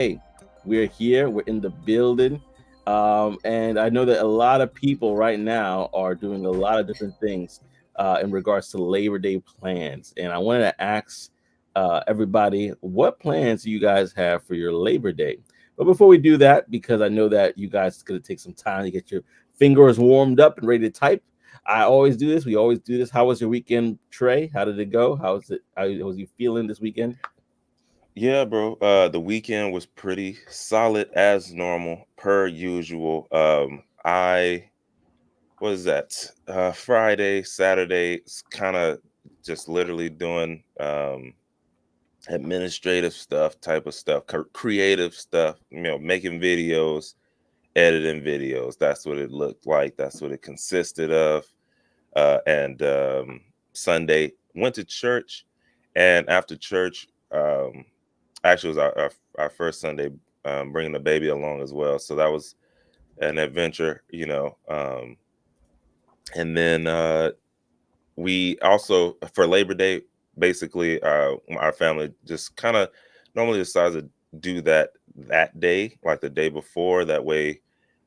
Hey, we're here. We're in the building. And I know that a lot of people right now are doing a lot of different things in regards to Labor Day plans. And I wanted to ask everybody, what plans do you guys have for your Labor Day? But before we do that, because I know that you guys are going to take some time to get your fingers warmed up and ready to type, I always do this. We always do this. How was your weekend, Trey? How did it go? How was it? How was you feeling this weekend? Yeah, bro. The weekend was pretty solid as normal, per usual. I what is that? Friday, Saturday, kind of just literally doing administrative stuff, type of stuff, creative stuff. Making videos, editing videos. That's what it looked like. That's what it consisted of. And Sunday went to church, and after church, actually it was our first Sunday, bringing the baby along as well. So that was an adventure. And then we also for Labor Day, basically, our family just kind of normally decides to do that day, like the day before. That way,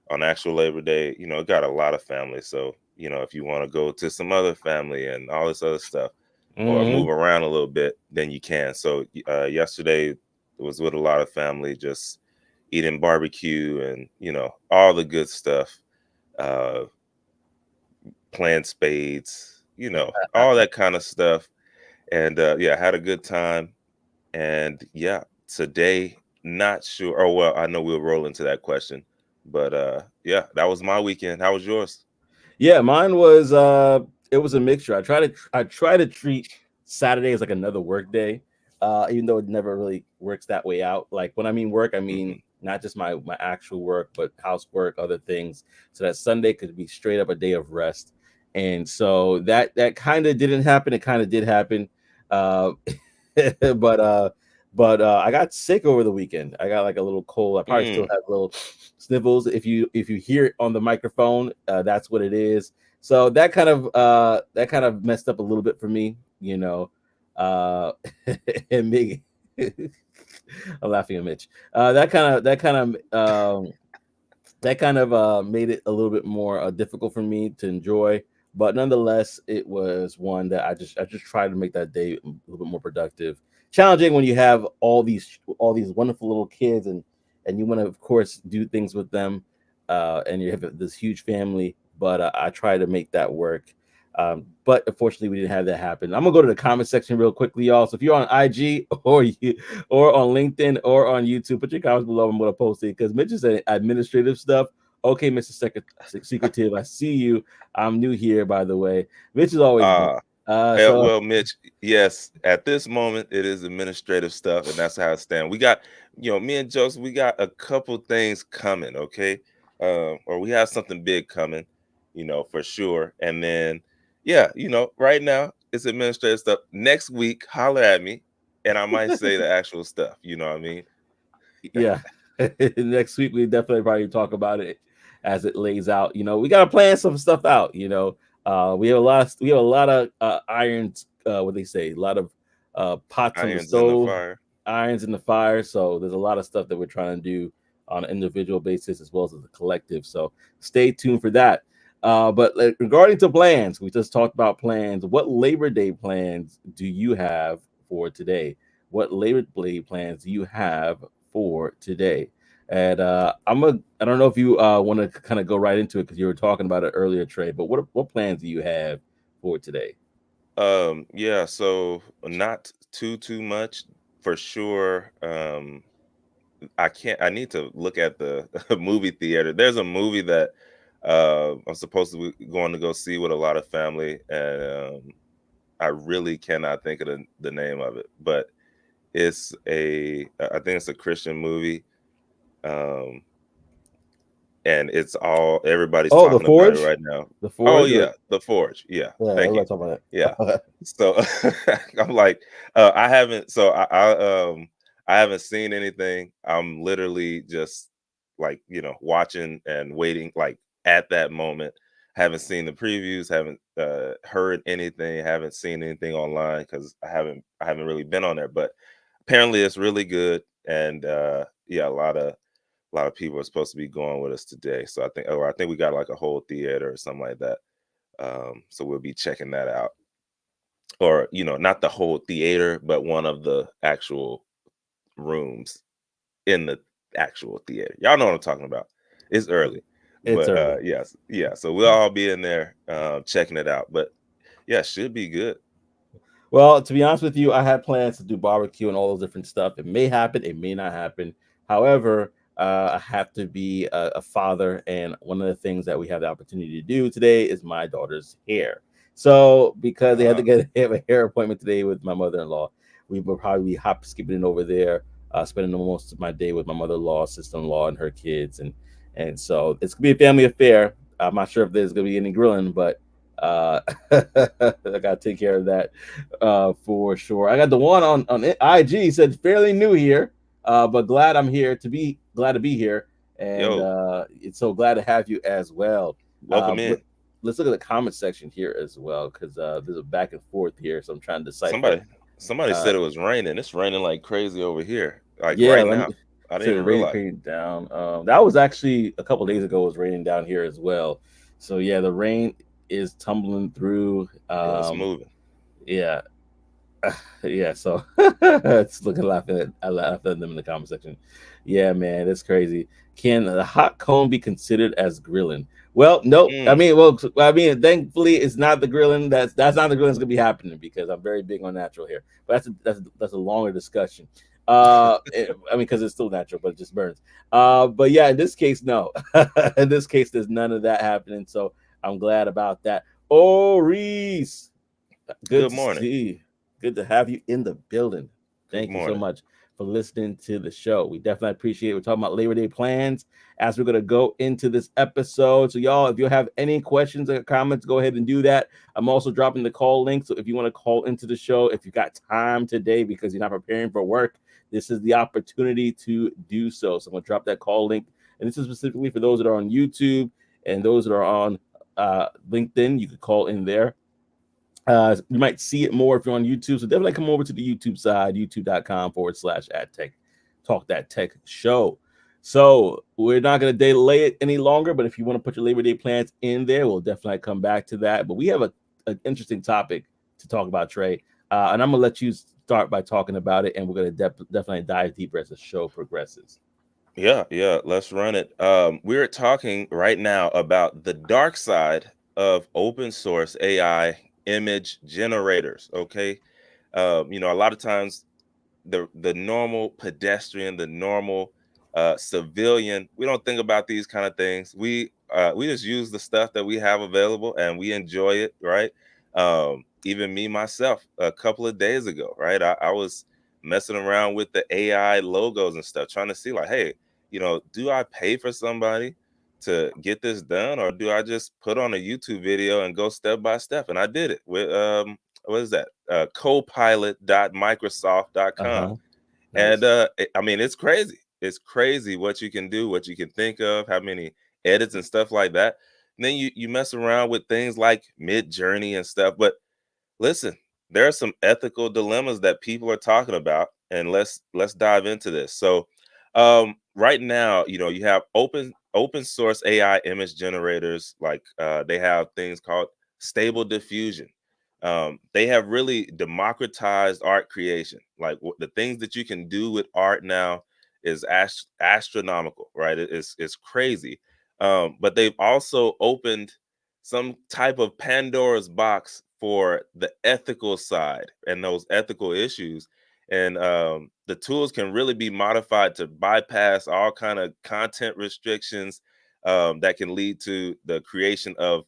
on actual Labor Day, it got a lot of family. So if you want to go to some other family and all this other stuff, or Mm-hmm. move around a little bit, then you can. So yesterday was with a lot of family, just eating barbecue and all the good stuff, uh, playing spades, all that kind of stuff. And yeah, had a good time. And yeah, today, not sure. Oh well, I know we'll roll into that question, but yeah, that was my weekend. How was yours? Yeah, mine was it was a mixture. I try to treat Saturday as like another work day. Even though it never really works that way out. Like when I mean work, I mean Hmm. not just my actual work, but housework, other things. So that Sunday could be straight up a day of rest. And so that kind of didn't happen. It kind of did happen. Uh but I got sick over the weekend. I got like a little cold. I probably still Mm. have little sniffles. If you hear it on the microphone, that's what it is. So that kind of messed up a little bit for me, uh and me. I'm laughing at Mitch. That kind of made it a little bit more difficult for me to enjoy, but nonetheless, it was one that I just tried to make that day a little bit more productive. Challenging when you have all these wonderful little kids, and you want to, of course, do things with them, and you have this huge family. But I try to make that work. But unfortunately, we didn't have that happen. I'm gonna go to the comment section real quickly, y'all. So if you're on IG or on LinkedIn or on YouTube, put your comments below. I'm gonna post it because Mitch is saying administrative stuff. Okay, Mr. Secretive, I see you. I'm new here, by the way. Mitch is always good. Uh, So well, Mitch, yes, at this moment it is administrative stuff, and that's how it stands. We got, me and Joseph, we got a couple things coming, okay? Or we have something big coming, for sure. And then, yeah, right now it's administrative stuff. Next week, holler at me, and I might say the actual stuff. You know what I mean? yeah, next week we definitely probably talk about it as it lays out. We gotta plan some stuff out. We have a lot of irons. What they say, a lot of pots on the Irons in the stove, fire. irons in the fire. So there's a lot of stuff that we're trying to do on an individual basis as well as a collective. So stay tuned for that. But like, regarding to plans, we just talked about plans. What Labor Day plans do you have for today? What Labor Day plans do you have for today? And I don't know if you want to kind of go right into it because you were talking about it earlier, Trey. But what plans do you have for today? Yeah, so not too much for sure. I need to look at the movie theater. There's a movie that I'm supposed to be going to go see with a lot of family, and I really cannot think of the name of it, but I think it's a Christian movie. Um, and it's all everybody's Oh, the talking about it Forge, right now. the Oh Forge, or yeah, The Forge. Yeah, yeah, thank you. everybody talking Yeah. about it. So I'm like, I haven't. So I haven't seen anything. I'm literally just like watching and waiting, like at that moment. Haven't seen the previews. Haven't heard anything. Haven't seen anything online because I haven't really been on there. But apparently it's really good, and yeah, a lot of people are supposed to be going with us today. So I think we got like a whole theater or something like that. So we'll be checking that out. Or, not the whole theater, but one of the actual rooms in the actual theater. Y'all know what I'm talking about. It's early. It's But early. yes, yeah. So we'll all be in there checking it out. But yeah, should be good. Well, to be honest with you, I had plans to do barbecue and all those different stuff. It may happen, it may not happen. However, I have to be a father, and one of the things that we have the opportunity to do today is my daughter's hair. So, because they had to have a hair appointment today with my mother-in-law, we will probably be hop skipping it over there, spending most of my day with my mother-in-law, sister-in-law, and her kids, and so it's gonna be a family affair. I'm not sure if there's gonna be any grilling, but I gotta take care of that for sure. I got the one on IG said fairly new here, but glad to be here, and Yo, it's so glad to have you as well. welcome Let, in. let's look at the comment section here as well because there's a back and forth here, so I'm trying to decipher. Somebody Uh, said it was raining. It's raining like crazy over here. Like yeah, right let now. me. I didn't So the even rain realize. came down. That was actually a couple days ago. It was raining down here as well. So yeah, the rain is tumbling through. Yeah, it's moving. Yeah, yeah, so it's looking laughing at I laugh at them in the comment section. Yeah, man, it's crazy. Can the hot cone be considered as grilling? Well, nope. Mm, Thankfully, it's not the grilling. That's not the grilling that's gonna be happening because I'm very big on natural hair. But that's a longer discussion. Because it's still natural, but it just burns. But yeah, in this case, no. In this case, there's none of that happening. So I'm glad about that. Oh, Reese, good good to morning. see. Good to have you in the building. Good Thank you so morning. much for listening to the show. We definitely appreciate it. We're talking about Labor Day plans as we're going to go into this episode. So, y'all, if you have any questions or comments, go ahead and do that. I'm also dropping the call link. So, if you want to call into the show, if you got time today because you're not preparing for work, this is the opportunity to do so. So, I'm going to drop that call link. And this is specifically for those that are on YouTube and those that are on LinkedIn. You could call in there. You might see it more if you're on YouTube. So definitely come over to the YouTube side, youtube.com/@tech talk that tech show. So we're not going to delay it any longer, but if you want to put your Labor Day plans in there, we'll definitely come back to that. But we have an interesting topic to talk about, Trey. And I'm going to let you start by talking about it, and we're going to definitely dive deeper as the show progresses. Yeah, yeah, let's run it. We're talking right now about the dark side of open source AI image generators. Okay. A lot of times the normal pedestrian, the normal civilian, we don't think about these kind of things. We just use the stuff that we have available and we enjoy it, right? Even me myself, a couple of days ago, right? I was messing around with the AI logos and stuff, trying to see like, hey, do I pay for somebody to get this done, or do I just put on a YouTube video and go step by step? And I did it with what is that? Uh Copilot.microsoft.com. huh. And Nice. I mean, it's crazy. It's crazy what you can do, what you can think of, how many edits and stuff like that. And then you mess around with things like Mid Journey and stuff. But listen, there are some ethical dilemmas that people are talking about, and let's dive into this. So, right now, you have open source AI image generators, like they have things called Stable Diffusion. They have really democratized art creation. Like the things that you can do with art now is astronomical, right? It's crazy. But they've also opened some type of Pandora's box for the ethical side and those ethical issues. And the tools can really be modified to bypass all kind of content restrictions that can lead to the creation of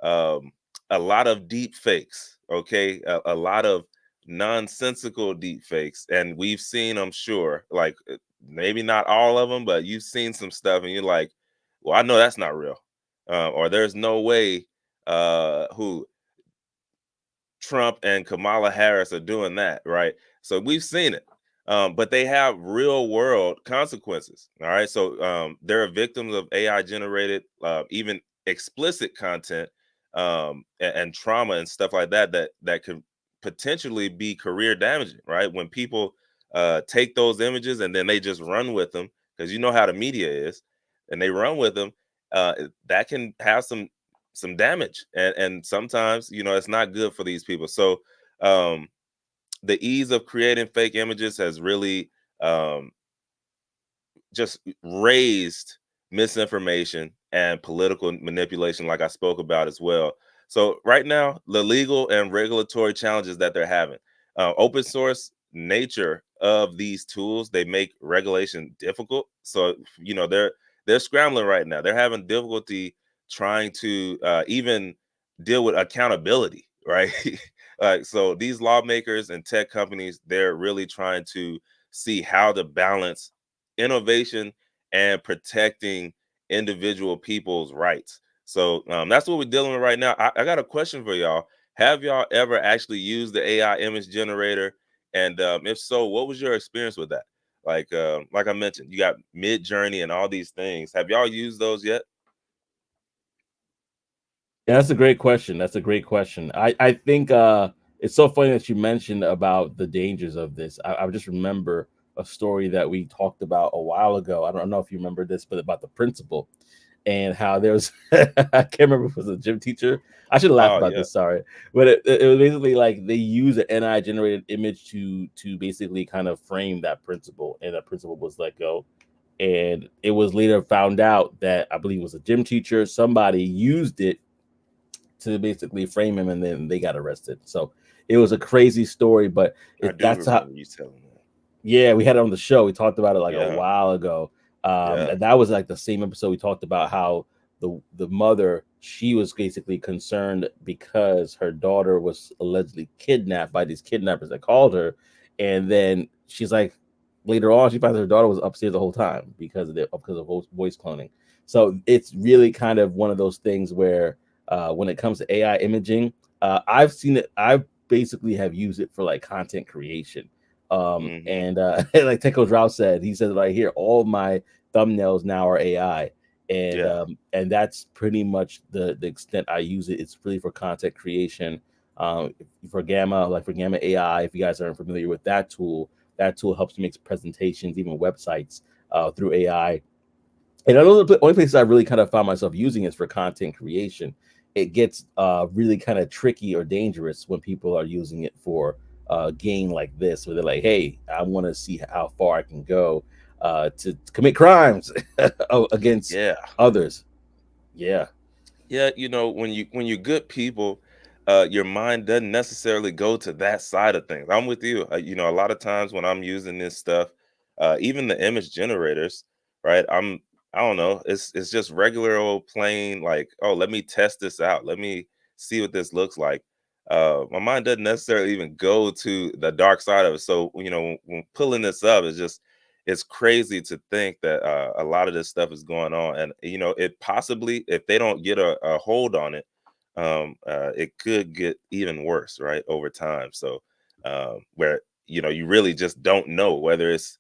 um, a lot of deep fakes. Okay, a lot of nonsensical deep fakes, and we've seen, I'm sure, like maybe not all of them, but you've seen some stuff, and you're like, well, I know that's not real, or there's no way who Trump and Kamala Harris are doing that, right? So we've seen it, but they have real world consequences. All right, so there are victims of AI generated, even explicit content, and trauma and stuff like that that could potentially be career damaging, right? When people take those images and then they just run with them, because you know how the media is, and they run with them. That can have some damage, and sometimes, you know, it's not good for these people. So um, the ease of creating fake images has really um, just raised misinformation and political manipulation, like I spoke about as well. So right now, the legal and regulatory challenges that they're having, open source nature of these tools, they make regulation difficult. So, you know, they're scrambling right now. They're having difficulty trying to even deal with accountability, right? So these lawmakers and tech companies, they're really trying to see how to balance innovation and protecting individual people's rights. So that's what we're dealing with right now. I got a question for y'all. Have y'all ever actually used the AI image generator? And if so, what was your experience with that? Like I mentioned, you got Mid Journey and all these things. Have y'all used those yet? Yeah, that's a great question. That's a great question. I think it's so funny that you mentioned about the dangers of this. I just remember a story that we talked about a while ago. I don't know if you remember this, but about the principal and how there was I can't remember if it was a gym teacher. I should laugh Oh about yeah, this, sorry. But it was basically like they use an NI generated image to basically kind of frame that principal, and that principal was let go. And it was later found out that I believe it was a gym teacher, somebody used it to basically frame him, and then they got arrested. So it was a crazy story, but I it do that's how. remember you telling that. Yeah, we had it on the show. We talked about it like a Yeah, while ago. yeah, And that was like the same episode we talked about how the mother, she was basically concerned because her daughter was allegedly kidnapped by these kidnappers that called her, and then she's like, later on she finds her daughter was upstairs the whole time because of voice cloning. So it's really kind of one of those things where when it comes to AI imaging, I've seen it. I basically have used it for like content creation. hmm, And like Techo Rao said, he said right here, all my thumbnails now are AI, yeah, and that's pretty much the extent I use it. It's really for content creation. For Gamma, like for Gamma AI, if you guys aren't familiar with that tool helps you make presentations, even websites through AI. And another only places I really kind of found myself using is for content creation. It gets really kind of tricky or dangerous when people are using it for gain like this, where they're like, "Hey, I want to see how far I can go to commit crimes against yeah. others." Yeah. Yeah, you know, when you're good people, your mind doesn't necessarily go to that side of things. I'm with you. You know, a lot of times when I'm using this stuff, even the image generators, right? I don't know, it's just regular old plain like, oh, let me test this out. Let me see what this looks like. My mind doesn't necessarily even go to the dark side of it. So, you know, when pulling this up, it's crazy to think that a lot of this stuff is going on, and you know, it possibly, if they don't get a hold on it, it could get even worse, right, over time. So where, you know, you really just don't know whether it's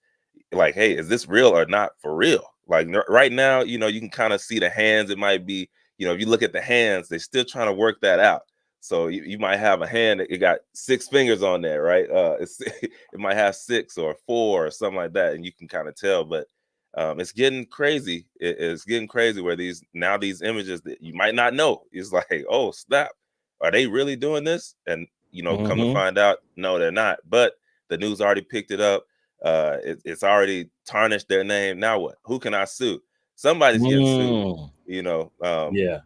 like, hey, is this real or not for real? Like right now, you know, you can kind of see the hands. It might be, you know, if you look at the hands, they're still trying to work that out. So you might have a hand that it got 6 fingers on there, right? It might have 6 or 4 or something like that, and you can kind of tell. But it's getting crazy. It's getting crazy where these images that you might not know. It's like, oh snap, are they really doing this? And you know, come to Mm-hmm. find out, no, they're not. But the news already picked it up. It's already tarnished their name. Now what? Who can I sue? Somebody's getting sued, Mm. you know. Yeah.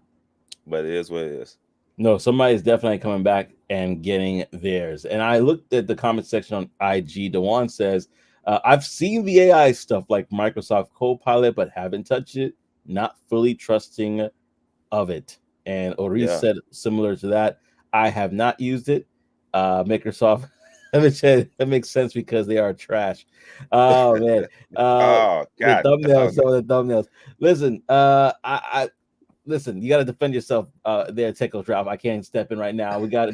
But it is what it is. No, somebody's definitely coming back and getting theirs. And I looked at the comment section on IG. Dewan says, I've seen the AI stuff like Microsoft Copilot, but haven't touched it. Not fully trusting of it. And Ori Yeah. said similar to that. I have not used it. Microsoft, it makes sense because they are trash. Oh man, uh, Oh the God, thumbnails, dog. some of the thumbnails. Listen, I listen, you got to defend yourself there, Tickle Drop. I can't step in right now. We got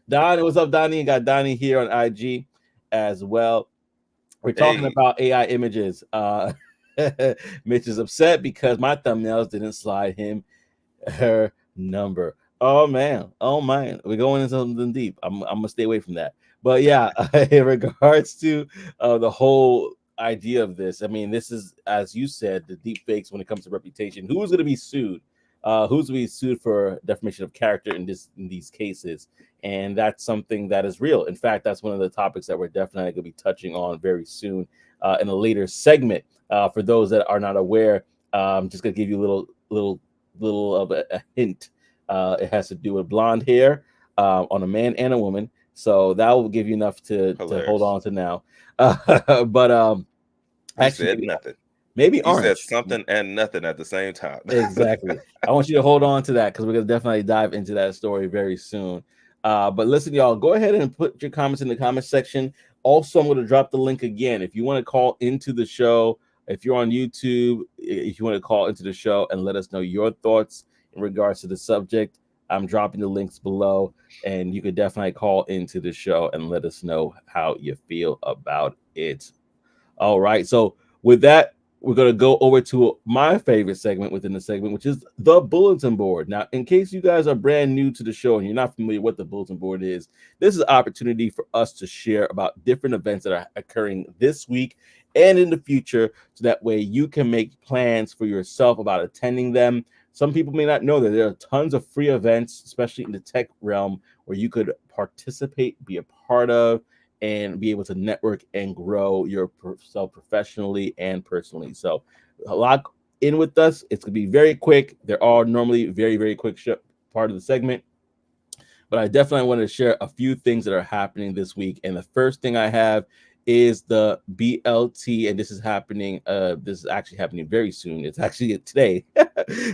Don. What's up, Donnie? You got Donnie here on IG as well. We're talking Hey, about AI images. Mitch is upset because my thumbnails didn't slide him her number. Oh man, oh man, we're going into something deep. I'm gonna stay away from that. But yeah, in regards to the whole idea of this, I mean, this is, as you said, the deep fakes when it comes to reputation. Who's going to be sued? Who's going to be sued for defamation of character in these cases? And that's something that is real. In fact, that's one of the topics that we're definitely going to be touching on very soon in a later segment. For those that are not aware, just going to give you a little of a hint. It has to do with blonde hair on a man and a woman, so that will give you enough to hold Hilarious. on to now. But You actually, said nothing. maybe You said orange. something and nothing at the same time. Exactly. I want you to hold on to that because we're gonna definitely dive into that story very soon. But listen, y'all, go ahead and put your comments in the comment section. Also, I'm going to drop the link again. If you want to call into the show, if you're on YouTube, if you want to call into the show and let us know your thoughts in regards to the subject, I'm dropping the links below, and you could definitely call into the show and let us know how you feel about it. All right. So with that, we're going to go over to my favorite segment within the segment, which is the bulletin board. Now, in case you guys are brand new to the show and you're not familiar what the bulletin board is, this is an opportunity for us to share about different events that are occurring this week and in the future, so that way you can make plans for yourself about attending them. Some people may not know that there are tons of free events, especially in the tech realm, where you could participate, be a part of, and be able to network and grow yourself professionally and personally. So, lock in with us. It's going to be very quick. There are normally very, very quick part of the segment, but I definitely want to share a few things that are happening this week. And the first thing I have is the BLT, and this is happening. This is actually happening very soon. It's actually today.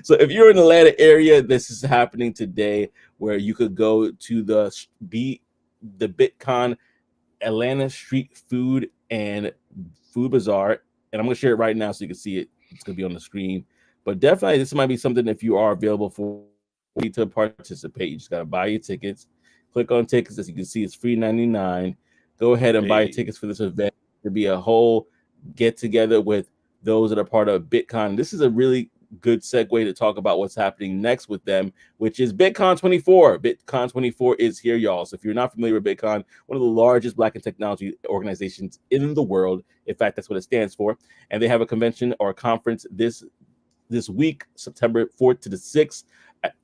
So if you're in the Atlanta area, this is happening today, where you could go to the BitCon Atlanta Street Food and Food Bazaar, and I'm gonna share it right now so you can see it. It's gonna be on the screen. But definitely, this might be something if you are available for you to participate. You just gotta buy your tickets. Click on tickets, as you can see, it's free 99. Go ahead and buy Hey, tickets for this event. To be a whole get together with those that are part of BitCon. This is a really good segue to talk about what's happening next with them, which is BitCon 24. BitCon 24 is here, y'all. So if you're not familiar with BitCon, one of the largest Black and technology organizations in the world. In fact, that's what it stands for. And they have a convention or a conference this week, September 4th to the 6th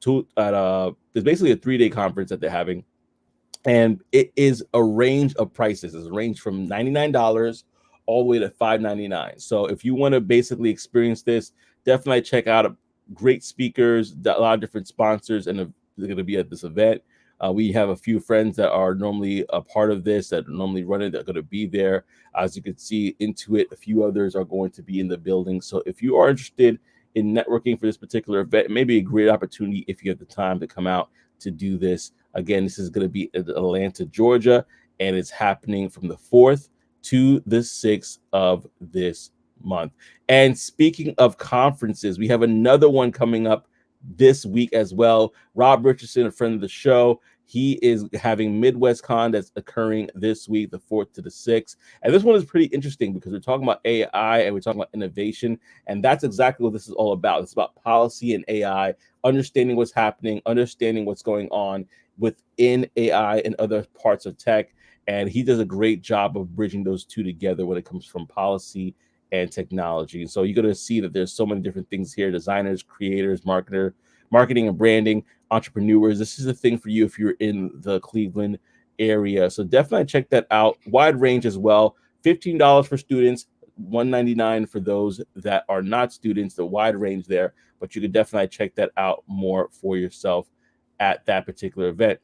there's basically a 3-day conference that they're having, and it is a range of prices. It's a range from $99 all the way to $599. So if you want to basically experience this, definitely check out great speakers, a lot of different sponsors, and they're going to be at this event. We have a few friends that are normally a part of this, that normally run it, that are going to be there. As you can see, Intuit, a few others are going to be in the building. So if you are interested in networking for this particular event, it may be a great opportunity if you have the time to come out to do this. Again, this is going to be in Atlanta, Georgia, and it's happening from the 4th to the 6th of this month. And speaking of conferences, we have another one coming up this week as well. Rob Richardson, a friend of the show, he is having Midwest Con that's occurring this week, the 4th to the 6th. And this one is pretty interesting because we're talking about AI and we're talking about innovation. And that's exactly what this is all about. It's about policy and AI, understanding what's happening, understanding what's going on within AI and other parts of tech. And he does a great job of bridging those two together when it comes from policy and technology. And so you're going to see that there's so many different things here: designers, creators, marketing and branding, entrepreneurs. This is a thing for you if you're in the Cleveland area. So definitely check that out. Wide range as well. $15 for students, $199 for those that are not students. The wide range there, but you could definitely check that out more for yourself at that particular event.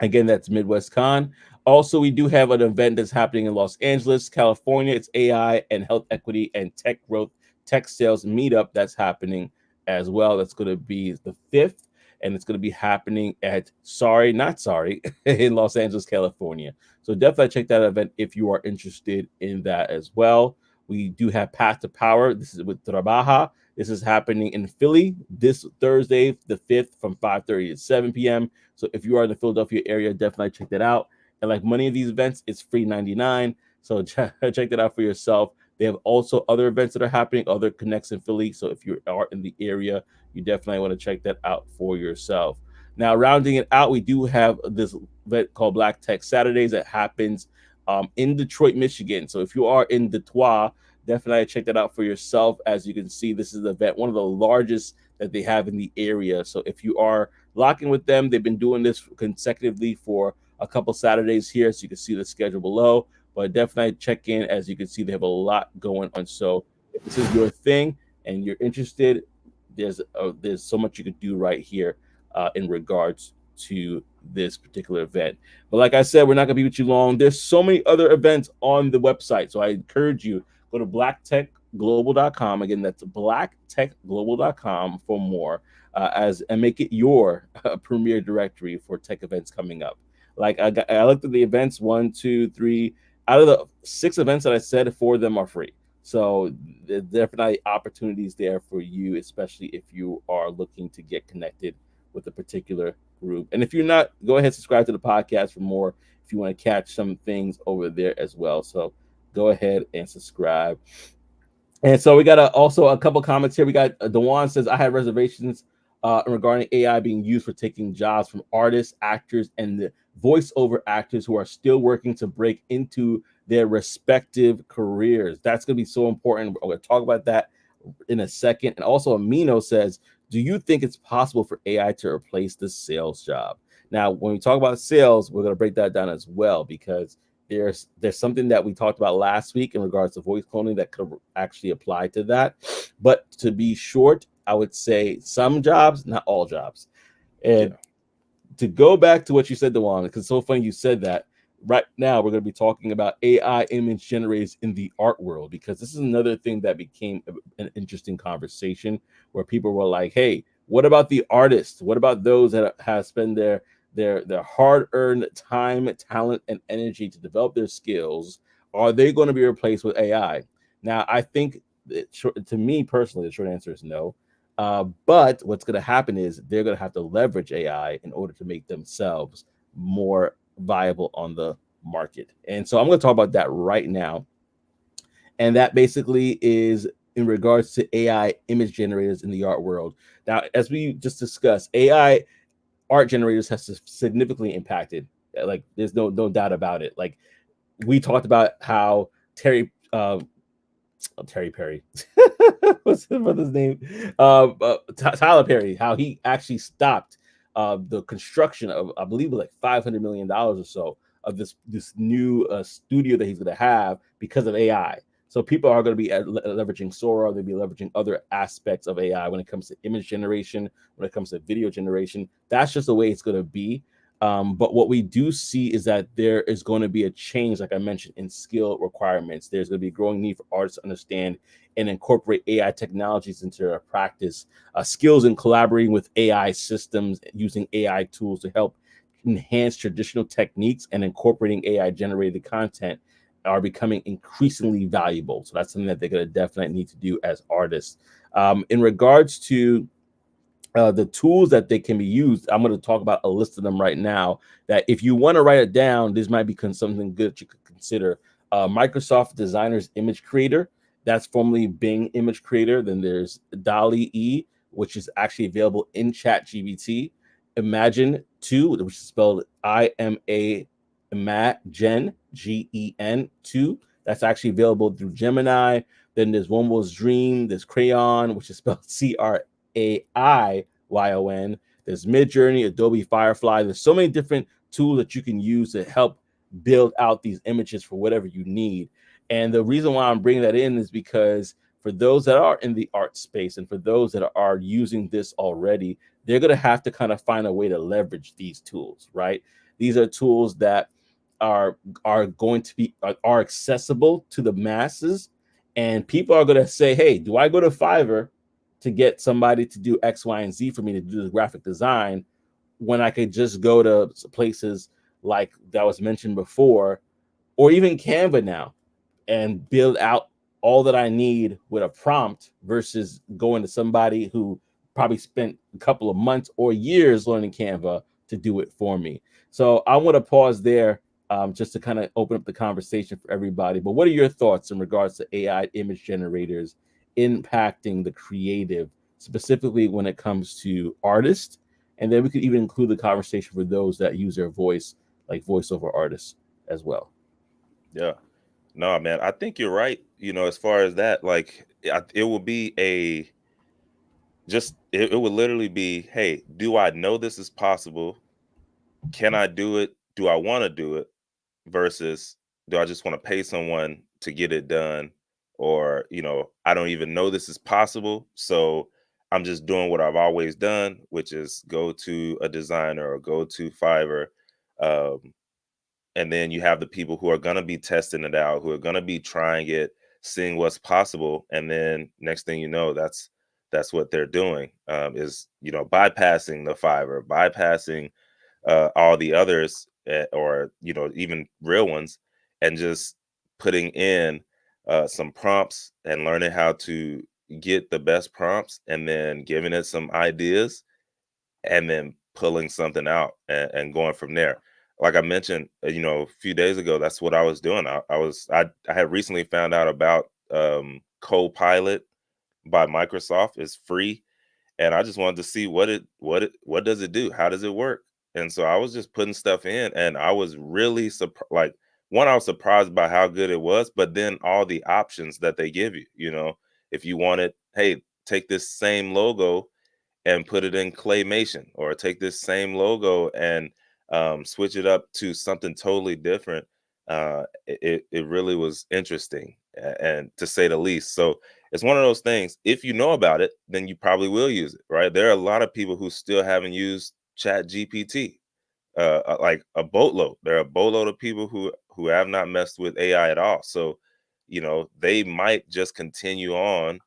Again, that's Midwest Con. Also, we do have an event that's happening in Los Angeles, California. It's AI and health equity and tech growth, tech sales meetup that's happening as well. That's going to be the 5th, and it's going to be happening at Sorry, Not Sorry in Los Angeles, California. So definitely check that event if you are interested in that as well. We do have Path to Power. This is with Trabaja. This is happening in Philly this Thursday, the 5th, from 5:30 to 7 p.m. So if you are in the Philadelphia area, definitely check that out. And like many of these events, it's free 99. So check that out for yourself. They have also other events that are happening, other connects in Philly. So if you are in the area, you definitely want to check that out for yourself. Now, rounding it out, we do have this event called Black Tech Saturdays that happens in Detroit, Michigan. So if you are in Detroit, definitely check that out for yourself. As you can see, this is the event, one of the largest that they have in the area. So if you are locking with them, they've been doing this consecutively for a couple Saturdays here. So you can see the schedule below, but definitely check in. As you can see, they have a lot going on. So if this is your thing and you're interested, there's so much you could do right here in regards to this particular event. But like I said, we're not going to be with you long. There's so many other events on the website. So I encourage you, go to blacktechglobal.com. Again, that's blacktechglobal.com for more as and make it your premier directory for tech events coming up. Like I looked at the events, 1, 2, 3. Out of the 6 events that I said, 4 of them are free. So there's definitely opportunities there for you, especially if you are looking to get connected with a particular group. And if you're not, go ahead and subscribe to the podcast for more if you want to catch some things over there as well. So go ahead and subscribe. And so we got also a couple comments here. We got Dewan says, I had reservations regarding AI being used for taking jobs from artists, actors, and the voiceover actors who are still working to break into their respective careers. That's going to be so important. We're going to talk about that in a second. And also, Amino says, do you think it's possible for AI to replace the sales job? Now, when we talk about sales, we're going to break that down as well, because there's something that we talked about last week in regards to voice cloning that could actually apply to that. But to be short, I would say some jobs, not all jobs. And Yeah. to go back to what you said, Dewan, because it's so funny you said that. Right now, we're going to be talking about AI image generators in the art world, because this is another thing that became an interesting conversation where people were like, "Hey, what about the artists? What about those that have spent their hard-earned time, talent, and energy to develop their skills? Are they going to be replaced with AI?" Now, I think to me personally, the short answer is no. But what's going to happen is they're going to have to leverage AI in order to make themselves more viable on the market. And so I'm going to talk about that right now. And that basically is in regards to AI image generators in the art world. Now, as we just discussed, AI art generators has significantly impacted. Like, there's no doubt about it. Like, we talked about how Terry Perry. What's his brother's name? Tyler Perry. How he actually stopped the construction of, I believe, like $500 million or so of this new studio that he's going to have because of AI. So people are going to be leveraging Sora. They'll be leveraging other aspects of AI when it comes to image generation, when it comes to video generation. That's just the way it's going to be. But what we do see is that there is going to be a change, like I mentioned, in skill requirements. There's going to be a growing need for artists to understand and incorporate AI technologies into their practice, skills in collaborating with AI systems, using AI tools to help enhance traditional techniques, and incorporating AI generated content are becoming increasingly valuable. So that's something that they're going to definitely need to do as artists. In regards to the tools that they can be used, I'm going to talk about a list of them right now, that if you want to write it down, this might be something good that you could consider. Microsoft Designer's Image Creator, that's formerly Bing Image Creator. Then there's DALI E, which is actually available in ChatGPT. Imagine 2, which is spelled Imagine, Gen 2. That's actually available through Gemini. Then there's One Was Dream. There's Crayon, which is spelled CRAIYON. There's Midjourney, Adobe Firefly. There's so many different tools that you can use to help build out these images for whatever you need. And the reason why I'm bringing that in is because for those that are in the art space and for those that are using this already, they're going to have to kind of find a way to leverage these tools, right? These are tools that are going to be are accessible to the masses, and people are going to say, hey, do I go to Fiverr to get somebody to do X, Y, and Z for me to do the graphic design, when I could just go to places like that was mentioned before, or even Canva now, and build out all that I need with a prompt, versus going to somebody who probably spent a couple of months or years learning Canva to do it for me. So I want to pause there, just to kind of open up the conversation for everybody. But what are your thoughts in regards to AI image generators impacting the creative, specifically when it comes to artists and then we could even include the conversation for those that use their voice, like voiceover artists as well. Yeah. No, man, I think you're right. As far as that, like, it will be it would literally be, hey, do I know this is possible? Can I do it? Do I want to do it? Versus, do I just want to pay someone to get it done? Or, I don't even know this is possible. So I'm just doing what I've always done, which is go to a designer or go to Fiverr. Um, and then you have the people who are going to be testing it out, who are going to be trying it, seeing what's possible, and then next thing you know, that's what they're doing, is bypassing the Fiverr, bypassing all the others, or even real ones, and just putting in some prompts and learning how to get the best prompts, and then giving it some ideas, and then pulling something out, and going from there. Like I mentioned, a few days ago, that's what I was doing. I had recently found out about Copilot by Microsoft. It's free, and I just wanted to see what does it do? How does it work? And so I was just putting stuff in, and I was really surprised. Like, one, I was surprised by how good it was, but then all the options that they give you. If you wanted, hey, take this same logo and put it in claymation, or take this same logo and switch it up to something totally different. It really was interesting, and to say the least. So it's one of those things. If you know about it, then you probably will use it, right? There are a lot of people who still haven't used Chat GPT, like a boatload. There are a boatload of people who have not messed with AI at all. So they might just continue on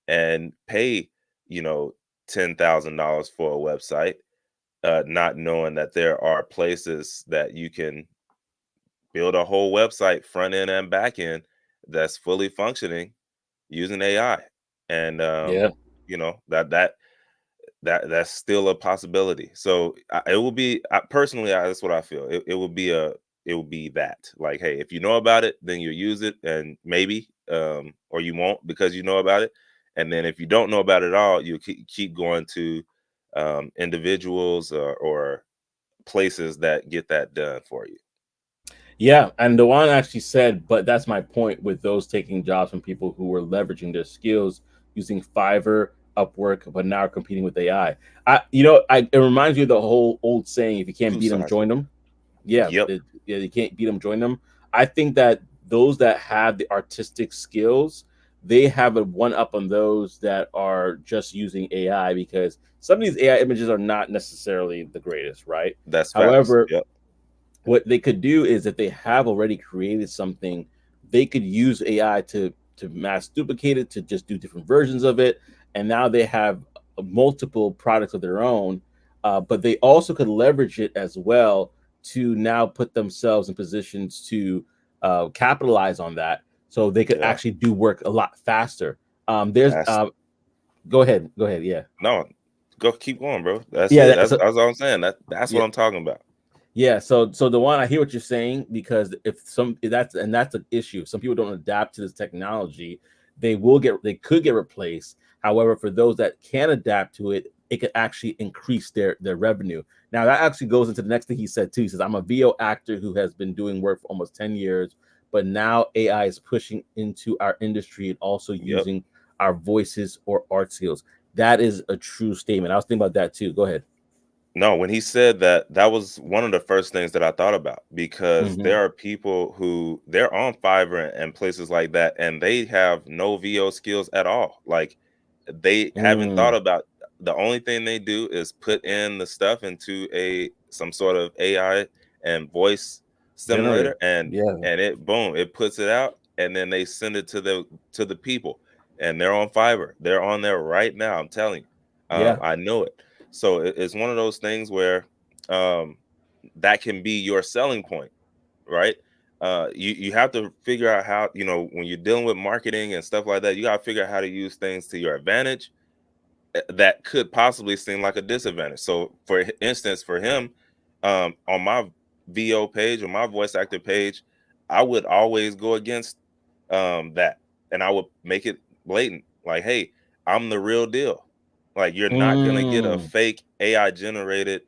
and pay, you know, $10,000 for a website, not knowing that there are places that you can build a whole website, front end and back end, that's fully functioning using AI. And Yeah. that's still a possibility. So it will be, personally, that's what I feel. It will be that, like, hey, if you know about it, then you use it, and maybe, or you won't because you know about it. And then if you don't know about it at all, you keep going to individuals, or places that get that done for you. Yeah, and the one actually said, but that's my point with those taking jobs from people who were leveraging their skills using Fiverr, Upwork, but now are competing with AI. It reminds you of the whole old saying: if you can't Two beat them, sides of join it. them. Yeah, Yep, yeah, you can't beat them, join them. I think that those that have the artistic skills, they have a one up on those that are just using AI, because some of these AI images are not necessarily the greatest, right? that's facts. However, Yep, what they could do is, if they have already created something, they could use AI to mass duplicate it, to just do different versions of it, and now they have multiple products of their own. But they also could leverage it as well to now put themselves in positions to capitalize on that, so they could yeah. actually do work a lot faster. There's That's go ahead, yeah. No, go keep going, bro. That's Yeah, it. that's That's all I'm saying. That's yeah. what I'm talking about. Yeah, so the one, I hear what you're saying, because if that's an issue. If some people don't adapt to this technology, they could get replaced. However, for those that can adapt to it, it could actually increase their revenue. Now that actually goes into the next thing he said too. He says, I'm a VO actor who has been doing work for almost 10 years, but now AI is pushing into our industry and also Yep. using our voices or art skills. That is a true statement. I was thinking about that too. Go ahead. No, when he said that, that was one of the first things that I thought about, because Hmm. there are people who they're on Fiverr and places like that, and they have no VO skills at all. Like, they haven't thought Mm, about, the only thing they do is put in the stuff into a some sort of AI and voice generator. simulator, and Yeah. it, boom, it puts it out, and then they send it to the people, and they're on Fiverr. They're on there right now. I'm telling you, Yeah. I know it. So it's one of those things where, um, that can be your selling point, right? You have to figure out how, when you're dealing with marketing and stuff like that, you got to figure out how to use things to your advantage, that could possibly seem like a disadvantage. So, for instance, for him, on my VO page or my voice actor page, I would always go against that, and I would make it blatant, like, hey, I'm the real deal. Like, you're not gonna get a Mm. fake AI generated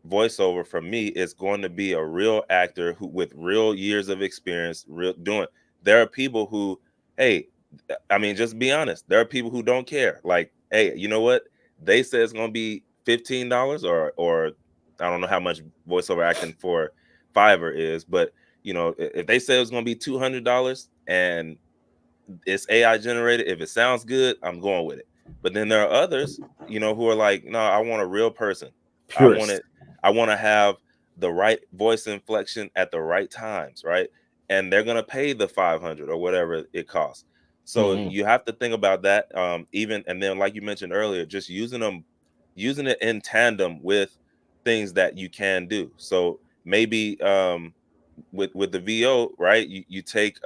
voiceover from me. It's going to be a real actor who with real years of experience, real doing. There are people who, hey, I mean, just be honest. There are people who don't care. Like, hey, you know what? They say it's gonna be $15 or I don't know how much voiceover acting for Fiverr is, but you know, if they say it's gonna be $200 and it's AI generated, if it sounds good, I'm going with it. But then there are others, you know, who are like, no, I want a real person. I want Purist. it. I want to have the right voice inflection at the right times, right? And they're gonna pay the 500 or whatever it costs. So Hmm. you have to think about that. Even and then, like you mentioned earlier, just using it in tandem with things that you can do. So maybe with the VO, right? You take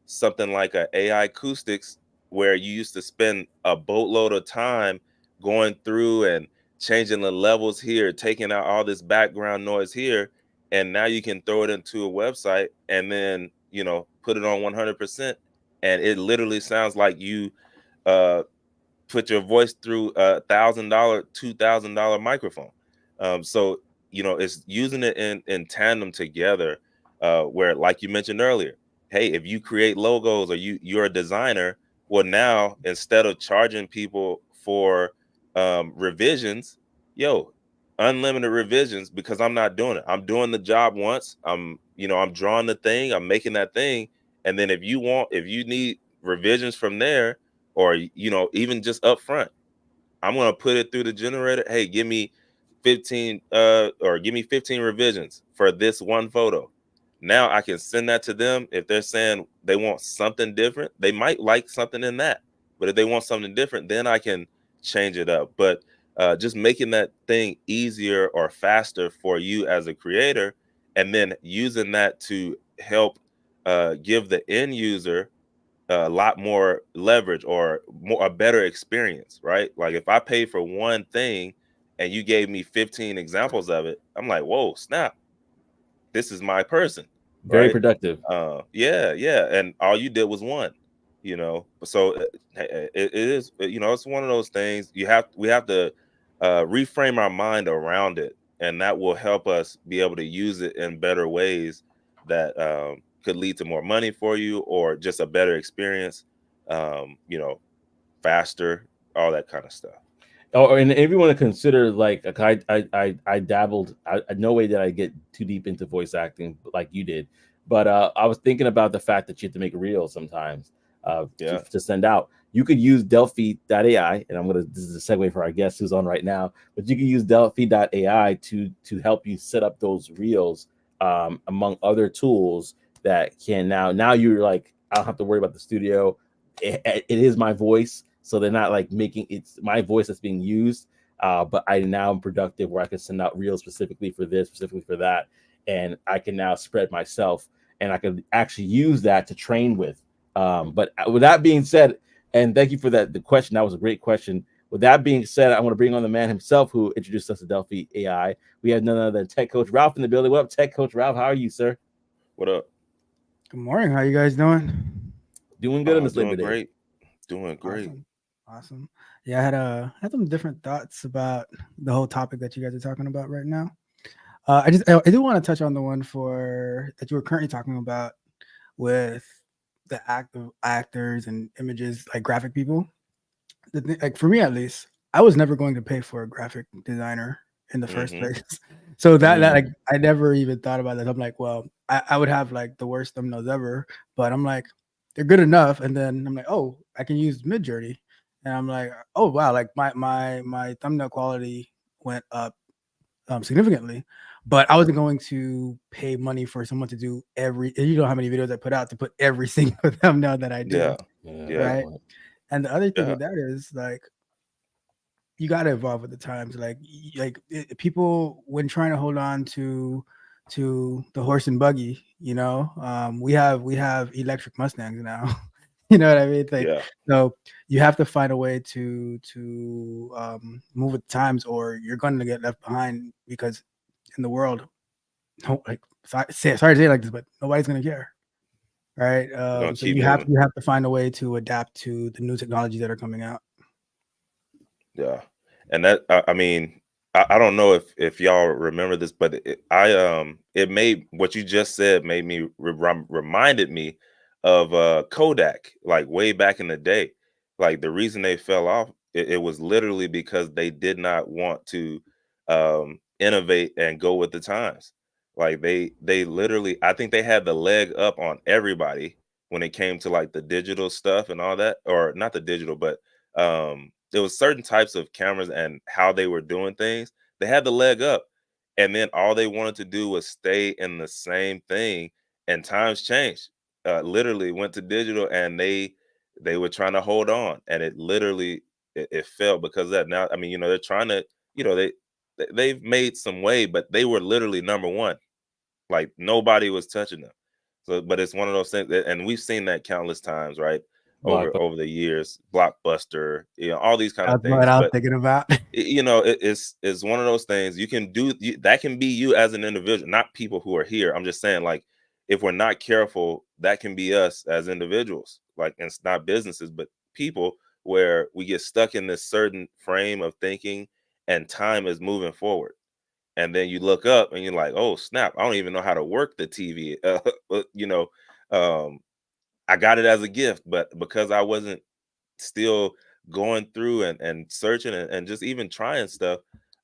something like a AI acoustics where you used to spend a boatload of time going through and changing the levels here, taking out all this background noise here, and now you can throw it into a website and then, you know, put it on 100%, and it literally sounds like you uh put your voice through $1,000, $2,000 microphone. So you know, it's using it in tandem together. Where, like you mentioned earlier, hey, if you create logos or you're a designer, well, now instead of charging people for revisions, yo, unlimited revisions, because I'm not doing it. I'm doing the job once. I'm drawing the thing. I'm making that thing, and then if you need revisions from there, or even just up front, I'm gonna put it through the generator. Hey, give me 15 or give me 15 revisions for this one photo. Now I can send that to them. If they're saying they want something different, they might like something in that. But if they want something different, then I can change it up. But just making that thing easier or faster for you as a creator, and then using that to help give the end user a lot more leverage or more a better experience, right? Like, if I pay for one thing and you gave me 15 examples of it, I'm like, whoa, snap, this is my person, Very right? productive. Yeah, yeah, and all you did was one, So it is, it's one of those things. We have to reframe our mind around it, and that will help us be able to use it in better ways that could lead to more money for you or just a better experience, faster, all that kind of stuff. Oh, and if you want to consider, like I dabbled. No way did I get too deep into voice acting like you did, but I was thinking about the fact that you have to make reels sometimes Yeah, to send out. You could use Delphi.ai, and this is a segue for our guest who's on right now. But you can use Delphi.ai to help you set up those reels, among other tools that can now you're like, I don't have to worry about the studio. It is my voice, so they're not like making it's my voice that's being used. But I now am productive where I can send out reels specifically for this, specifically for that, and I can now spread myself, and I can actually use that to train with. But with that being said, and thank you for the question. That was a great question. With that being said, I want to bring on the man himself who introduced us to Delphi AI. We have none other than Tech Coach Ralph in the building. What up, Tech Coach Ralph? How are you, sir? what up? Good morning. How you guys doing? Doing good on this Labor Doing Day. great, doing great. Awesome. Awesome. Yeah, I had some different thoughts about the whole topic that you guys are talking about right now. I do want to touch on the one for that you were currently talking about with the actors and images, like graphic people. Like for me at least, I was never going to pay for a graphic designer in the first Hmm. place. So that like Mm. I never even thought about that. I'm like, well, I would have like the worst thumbnails ever, but I'm like, they're good enough. And then I'm like, oh, I can use Mid Journey, and I'm like, oh wow, like my thumbnail quality went up significantly. But I wasn't going to pay money for someone to do every. You know how many videos I put out to put every single thumbnail that I do, Yeah, Yeah, yeah, good right? point. And the other thing yeah, with that is like you got to evolve with the times. People when trying to hold on to the horse and buggy, we have electric Mustangs now. You know what I mean? Like, yeah, so you have to find a way to move with the times, or you're going to get left behind because in the world, no, like sorry to say it like this, but nobody's going to care, right? we're gonna So keep you have moving. you have to find a way to adapt to the new technologies that are coming out. Yeah. And that I mean, I don't know if y'all remember this, but it made what you just said made me reminded me of Kodak, like way back in the day. Like the reason they fell off, it was literally because they did not want to innovate and go with the times. Like they literally, I think they had the leg up on everybody when it came to like the digital stuff and all that, or not the digital, but there was certain types of cameras and how they were doing things. They had the leg up, and then all they wanted to do was stay in the same thing. And times changed. Literally went to digital, and they were trying to hold on, and it literally it fell because of that. Now, I mean, they're trying to, they've made some way, but they were literally number one. Like nobody was touching them. So, but it's one of those things, and we've seen that countless times, right? Over Blockbuster. over the years, Blockbuster, all these kind of That's what things. I was But thinking about. it's one of those things you can do. That can be you as an individual, not people who are here. I'm just saying, like, if we're not careful, that can be us as individuals. Like, and it's not businesses, but people, where we get stuck in this certain frame of thinking, and time is moving forward, and then you look up and you're like, oh snap, I don't even know how to work the TV. But, um, I got it as a gift, but because I wasn't still going through and searching and just even trying stuff,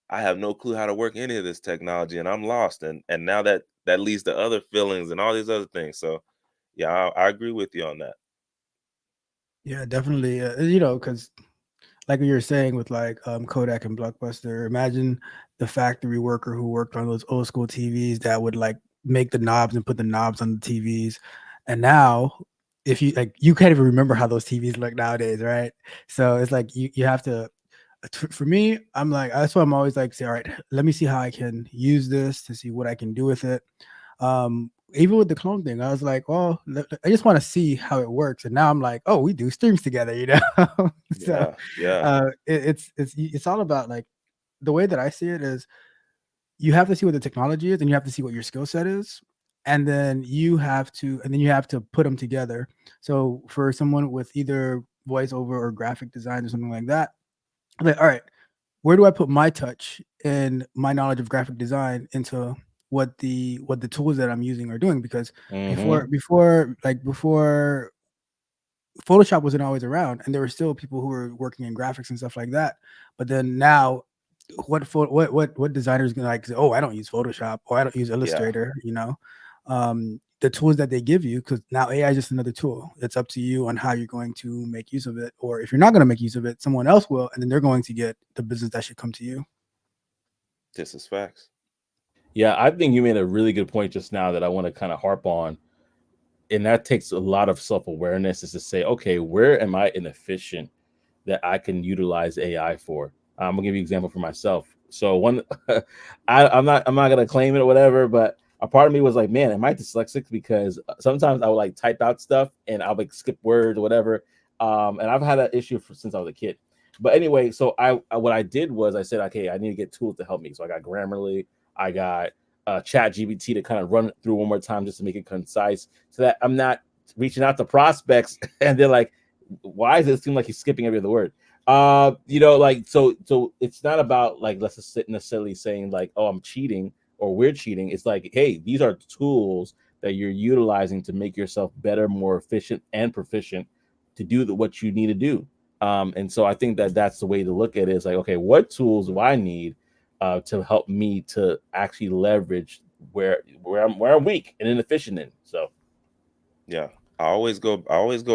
I have no clue how to work any of this technology, and I'm lost. And now that leads to other feelings and all these other things. So yeah, I agree with you on that. Yeah, definitely. Because like you were saying with like Kodak and Blockbuster, imagine the factory worker who worked on those old school TVs that would like make the knobs and put the knobs on the TVs. And now, if you like, you can't even remember how those TVs look nowadays, right? So it's like you have to. For me, I'm like that's why I'm always like, say, all right, let me see how I can use this to see what I can do with it. Even with the clone thing, I was like, well, I just want to see how it works. And now I'm like, oh, we do streams together, so Yeah, yeah, it's all about like the way that I see it is you have to see what the technology is and you have to see what your skill set is. And then you have to put them together. So for someone with either voiceover or graphic design or something like that, I'm like, all right, where do I put my touch and my knowledge of graphic design into what the tools that I'm using are doing? Because Mm-hmm. before Photoshop wasn't always around, and there were still people who were working in graphics and stuff like that. But then now, what designers gonna like say, oh, I don't use Photoshop or I don't use yeah. Illustrator, the tools that they give you, because now AI is just another tool. It's up to you on how you're going to make use of it, or if you're not going to make use of it, someone else will, and then they're going to get the business that should come to you. This is facts. Yeah, I think you made a really good point just now that I want to kind of harp on, and that takes a lot of self awareness. Is to say, okay, where am I inefficient that I can utilize AI for? I'm gonna give you an example for myself. So one, I'm not gonna claim it or whatever, but a part of me was like, man, am I dyslexic? Because sometimes I would like type out stuff and I'll like skip words or whatever. And I've had that issue since I was a kid. But anyway, so what I did was I said, okay, I need to get tools to help me. So I got Grammarly, I got Chat GBT to kind of run it through one more time just to make it concise, so that I'm not reaching out to prospects and they're like, why does it seem like he's skipping every other word? Like so it's not about like let's just sit necessarily saying like, oh, I'm cheating or we're cheating. It's like, hey, these are tools that you're utilizing to make yourself better, more efficient, and proficient to do what you need to do. And so I think that that's the way to look at it. Is like, okay, what tools do I need to help me to actually leverage where I'm weak and inefficient in? So Yeah, I always go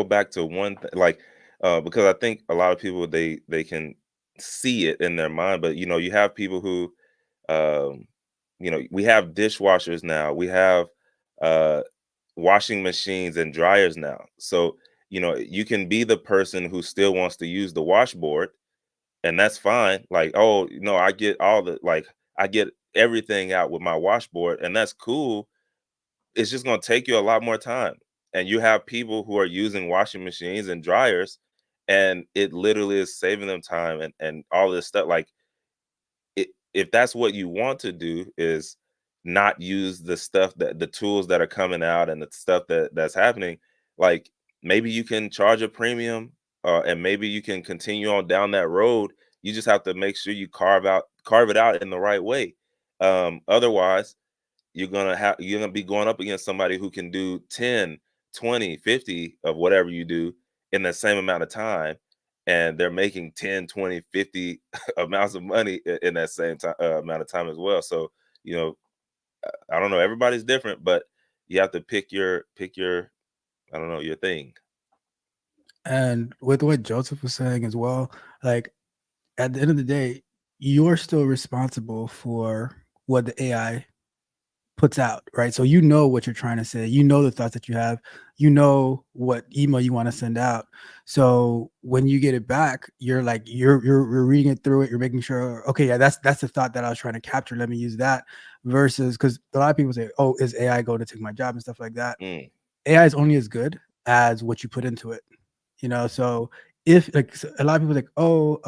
back to one thing, like, because I think a lot of people, they can see it in their mind, but you have people who, um, we have dishwashers now, we have uh, washing machines and dryers now. So you can be the person who still wants to use the washboard, and that's fine. Like, oh, I get all the like, I get everything out with my washboard, and that's cool. It's just going to take you a lot more time. And you have people who are using washing machines and dryers, and it literally is saving them time and all this stuff. Like, if that's what you want to do, is not use the tools that are coming out and the stuff that's happening, like maybe you can charge a premium, and maybe you can continue on down that road You just have to make sure you carve it out in the right way. Otherwise, you're gonna be going up against somebody who can do 10, 20, 50 of whatever you do in the same amount of time, and they're making 10, 20, 50 amounts of money in that same time amount of time as well. So, you know, I don't know, everybody's different, but you have to pick your I don't know, your thing. And with what Joseph was saying as well, like at the end of the day, you're still responsible for what the AI puts out, right? So you know what you're trying to say, you know the thoughts that you have, you know what email you want to send out. So when you get it back, you're like you're reading it through it, you're making sure, okay, yeah, that's the thought that I was trying to capture. Let me use that. Versus because a lot of people say, oh, is AI going to take my job and stuff like that? Mm, AI is only as good as what you put into it, so if like a lot of people like, oh,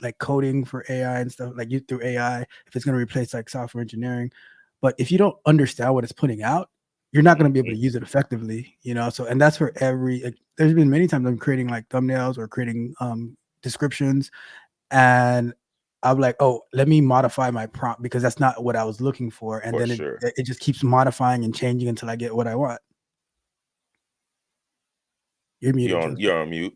like coding for AI and stuff, like you through AI, if it's going to replace like software engineering, but if you don't understand what it's putting out, you're not going to be able mhm. to use it effectively. So and that's for every like, there's been many times I'm creating like thumbnails or creating descriptions, and I'm like, oh, let me modify my prompt because that's not what I was looking for, and For then sure. it just keeps modifying and changing until I get what I want. You're muted, Joseph. You're on mute.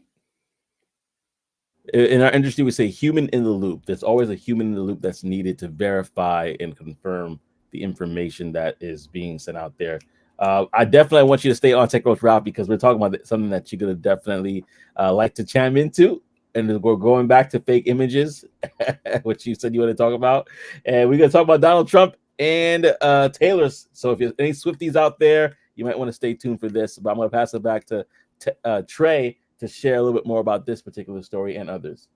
In our industry, we say human in the loop. There's always a human in the loop that's needed to verify and confirm the information that is being sent out there. I definitely want you to stay on Tech Coach Ralph because we're talking about something that you're going to definitely like to chime into. And we're going back to fake images, which you said you want to talk about. And we're going to talk about Donald Trump and Taylor's. So if there's any Swifties out there, you might want to stay tuned for this. But I'm going to pass it back to Trey to share a little bit more about this particular story and others.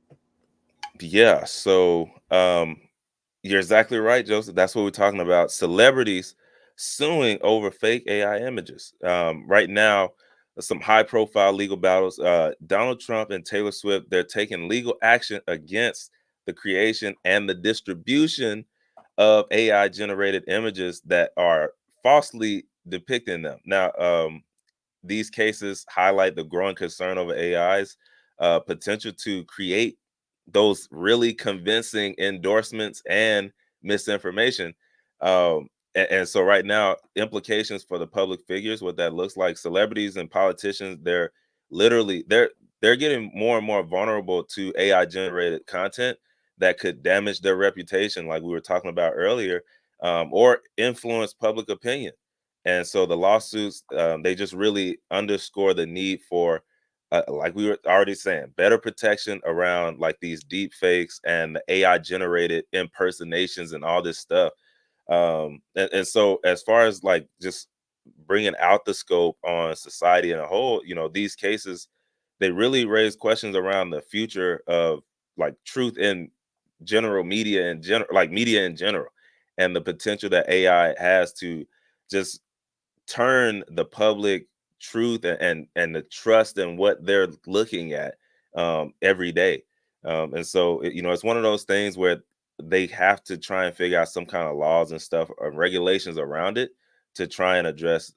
Yeah. So you're exactly right, Joseph. That's what we're talking about. Celebrities suing over fake AI images. Right now, some high profile legal battles. Donald Trump and Taylor Swift, they're taking legal action against the creation and the distribution of AI generated images that are falsely depicting them. Now, these cases highlight the growing concern over AI's potential to create those really convincing endorsements and misinformation. And so right now, implications for the public figures, what that looks like, celebrities and politicians, they're getting more and more vulnerable to AI generated content that could damage their reputation, like we were talking about earlier, or influence public opinion. And so the lawsuits, they just really underscore the need for, like we were already saying, better protection around like these deep fakes and the AI generated impersonations and all this stuff. And so as far as like just bringing out the scope on society in a whole, these cases, they really raise questions around the future of like truth in general media in general, like media in general, and the potential that AI has to just turn the public truth and the trust in what they're looking at every day. And so it's one of those things where they have to try and figure out some kind of laws and stuff or regulations around it to try and address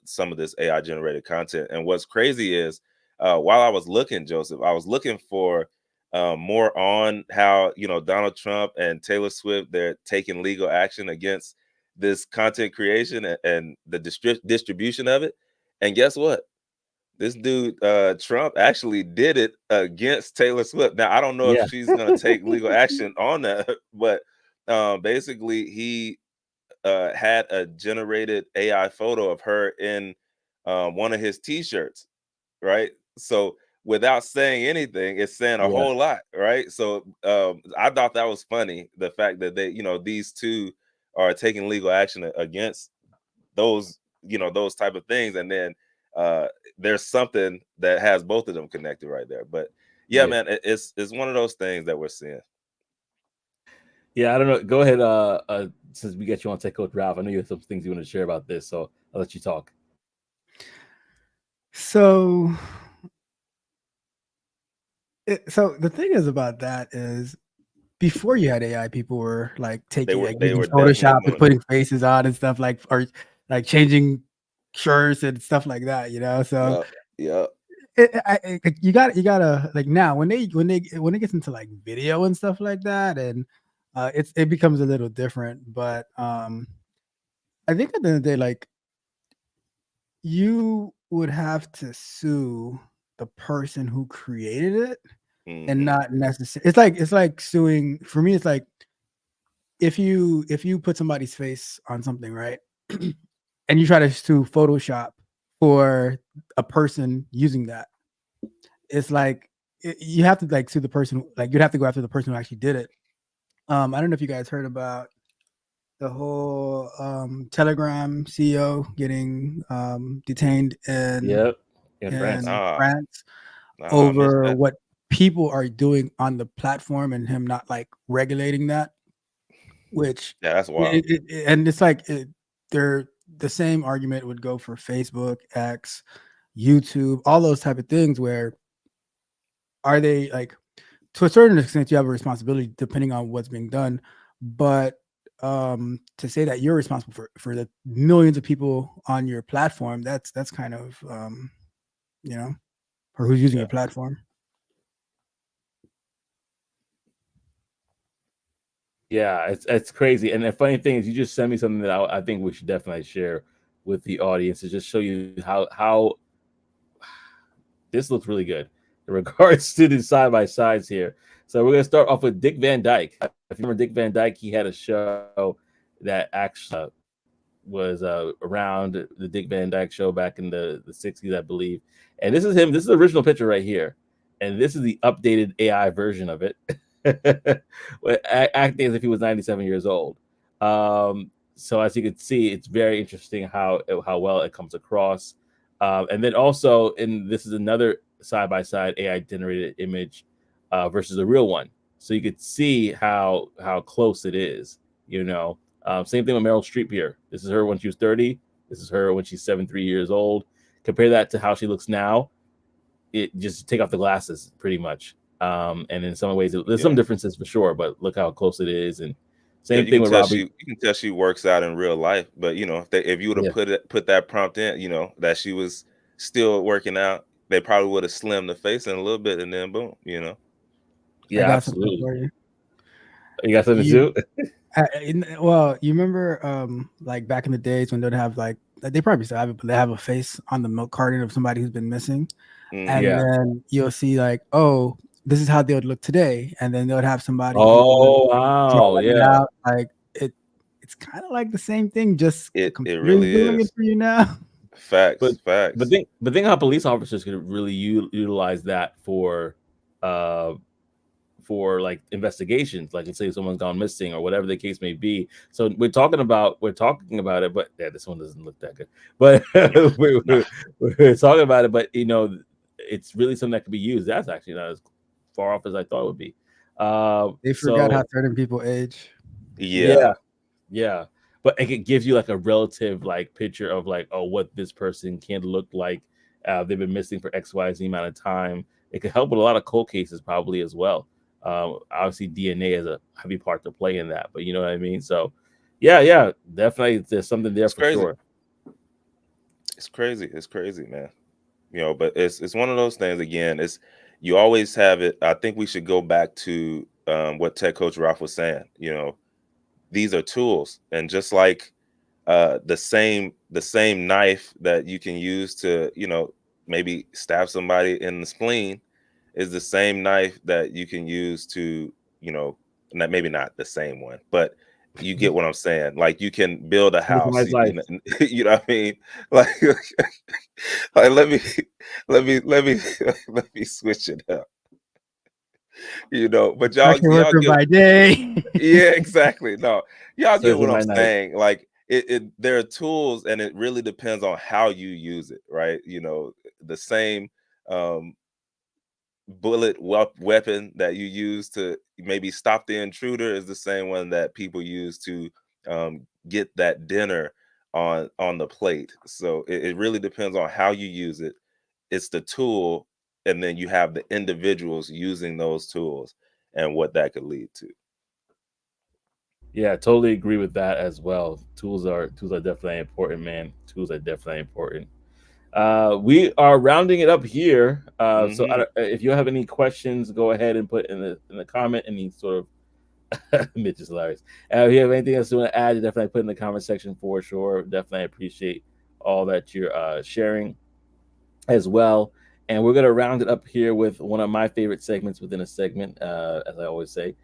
some of this AI generated content. And what's crazy is while I was looking, Joseph, I was looking for more on how Donald Trump and Taylor Swift, they're taking legal action against this content creation and the distribution of it. And guess what? This dude, Trump, actually did it against Taylor Swift. Now, I don't know if Yeah. she's going to take legal action on that, but basically, he had a generated AI photo of her in one of his T-shirts, right? So without saying anything, it's saying a Yeah. whole lot, right? So I thought that was funny, the fact that these two are taking legal action against those, those type of things, and then uh, there's something that has both of them connected right there. But yeah, Yeah. man, it's one of those things that we're seeing. Yeah. I don't know. Go ahead. Since we get you on Tech Coach Ralph, I know you have some things you want to share about this, so I'll let you talk. So, so the thing is about that is before you had AI, people were like They taking were like they using were definitely Photoshop and doing it. putting faces on and stuff like or like changing shirts and stuff like that. So Yeah, yeah. you gotta like now when it gets into like video and stuff like that, and it becomes a little different. But I think at the end of the day, like you would have to sue the person who created it, and Hmm. not necessarily. It's like suing. For me, it's like if you put somebody's face on something, right, and you try to sue Photoshop for a person using that, it's like you have to like sue the person. Like you'd have to go after the person who actually did it. I don't know if you guys heard about the whole Telegram CEO getting detained Yep, in France. in Nah, France nah, I missed over that. what people are doing on the platform and him not like regulating that. Which Yeah, that's wild. and it's like they're the same argument would go for Facebook, X, YouTube, all those type of things. Where are they like to a certain extent you have a responsibility depending on what's being done, but to say that you're responsible for the millions of people on your platform, that's kind of you know, or who's using Yeah. your platform. Yeah, it's crazy. And the funny thing is, you just sent me something that I think we should definitely share with the audience to just show you how this looks really good in regards to the side by sides here. So we're gonna start off with Dick Van Dyke. If you remember Dick Van Dyke, he had a show that actually was around the Dick Van Dyke show back in the 60s, I believe. And this is him. This is the original picture right here, and this is the updated AI version of it, acting as if he was 97 years old. So as you can see, it's very interesting how well it comes across. And then also, and this is another side by side AI generated image versus a real one, so you could see how close it is. You know, same thing with Meryl Streep here. This is her when she was 30. This is her when she's 73 years old. Compare that to how she looks now. It just take off the glasses pretty much. And in some ways, there's some Yeah. differences for sure, but look how close it is. And Yeah, same thing with Robbie. you can tell she works out in real life, but if you would have Yeah, put that prompt in, that she was still working out, they probably would have slimmed the face in a little bit, and then boom. I yeah, got something absolutely. for you. You got something You too? well, you remember like back in the days when they'd have like they probably still have it, but they have a face on the milk carton of somebody who's been missing, Hmm. and Yeah. then you'll see like, oh, this is how they would look today, and then they would have somebody who would Oh wow. draw it Yeah. out. Like it's kind of like the same thing, just the It computer's really doing it is. for you now. Facts, But facts. think how police officers could really utilize that uh for like investigations, like let's say someone's gone missing or whatever the case may be. So we're talking about it, but yeah, this one doesn't look that good. But we're, Nah, we're, we're talking about it, but it's really something that could be used. That's actually not as far off as I thought it would be. They forgot how So certain people age. yeah, yeah, yeah, but it gives you like a relative like picture of like, oh, what this person can look like. They've been missing for XYZ amount of time. It could help with a lot of cold cases probably as well. Obviously DNA has a heavy part to play in that, but you know what I mean. So yeah, definitely there's something there it's for crazy. sure. It's crazy. It's crazy, man. But it's one of those things. Again, it's you always have it. I think we should go back to what Tech Coach Ralph was saying. These are tools, and just like the same knife that you can use to maybe stab somebody in the spleen is the same knife that you can use to not, maybe not the same one, but you get what I'm saying. Like you can build a Save house. somebody's life. You know what I mean? Like, like let me let me switch it up. But Construction y'all worker get. by day. Yeah, exactly. No, y'all get Serves what them I'm right night. saying. Like there are tools, and it really depends on how you use it, right? The same um, bullet weapon that you use to maybe stop the intruder is the same one that people use to get that dinner on the plate. So it really depends on how you use it. It's the tool, and then you have the individuals using those tools and what that could lead to. Yeah, totally agree with that as well. Tools are definitely important, man. Tools are definitely important. We are rounding it up here. So Hmm. if you have any questions, go ahead and put in the comment any sort of Mitch is hilarious. If you have anything else you want to add, definitely put in the comment section for sure. Definitely appreciate all that you're sharing as well. And we're going to round it up here with one of my favorite segments within a segment, as I always say,